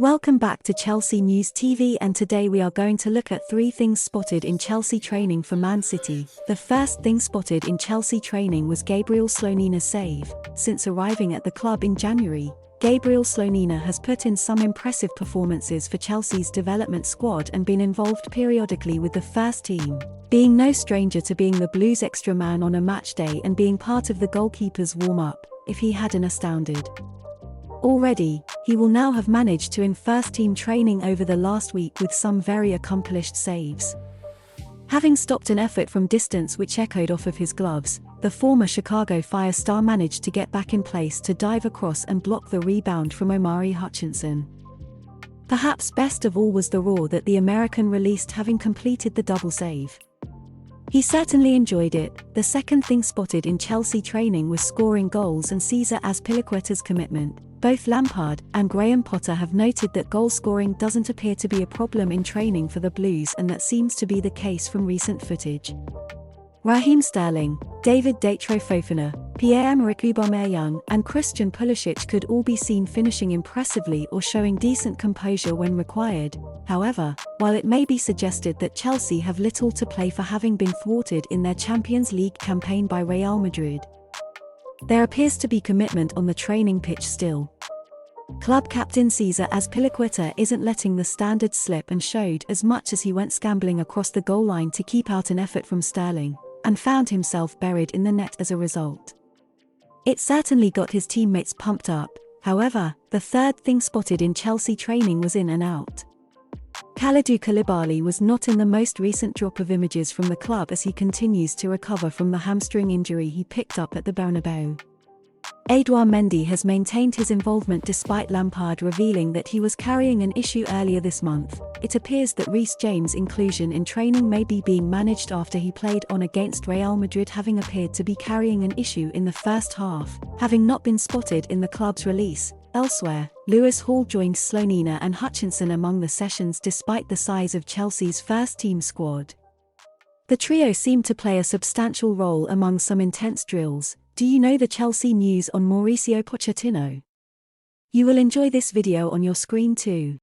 Welcome back to Chelsea News TV, and today we are going to look at 3 things spotted in Chelsea training for Man City. The first thing spotted in Chelsea training was Gabriel Slonina's save. Since arriving at the club in January, Gabriel Slonina has put in some impressive performances for Chelsea's development squad and been involved periodically with the first team, being no stranger to being the Blues' extra man on a match day and being part of the goalkeeper's warm-up, if he hadn't astounded. Already, he will now have managed to in first-team training over the last week with some very accomplished saves. Having stopped an effort from distance which echoed off of his gloves, the former Chicago Fire star managed to get back in place to dive across and block the rebound from Omari Hutchinson. Perhaps best of all was the roar that the American released having completed the double save. He certainly enjoyed it. The second thing spotted in Chelsea training was scoring goals and Cesar Azpilicueta's commitment. Both Lampard and Graham Potter have noted that goal scoring doesn't appear to be a problem in training for the Blues, and that seems to be the case from recent footage. Raheem Sterling, David Fofana, Pierre-Emerick Aubameyang and Christian Pulisic could all be seen finishing impressively or showing decent composure when required. However, while it may be suggested that Chelsea have little to play for having been thwarted in their Champions League campaign by Real Madrid, there appears to be commitment on the training pitch still. Club captain Cesar Azpilicueta isn't letting the standards slip and showed as much as he went scrambling across the goal line to keep out an effort from Sterling, and found himself buried in the net as a result. It certainly got his teammates pumped up. However, the third thing spotted in Chelsea training was in and out. Kalidou Koulibaly was not in the most recent drop of images from the club as he continues to recover from the hamstring injury he picked up at the Bernabeu. Edouard Mendy has maintained his involvement despite Lampard revealing that he was carrying an issue earlier this month. It appears that Reece James' inclusion in training may be being managed after he played on against Real Madrid, having appeared to be carrying an issue in the first half, having not been spotted in the club's release. Elsewhere, Lewis Hall joined Slonina and Hutchinson among the sessions despite the size of Chelsea's first-team squad. The trio seemed to play a substantial role among some intense drills. Do you know the Chelsea news on Mauricio Pochettino? You will enjoy this video on your screen too.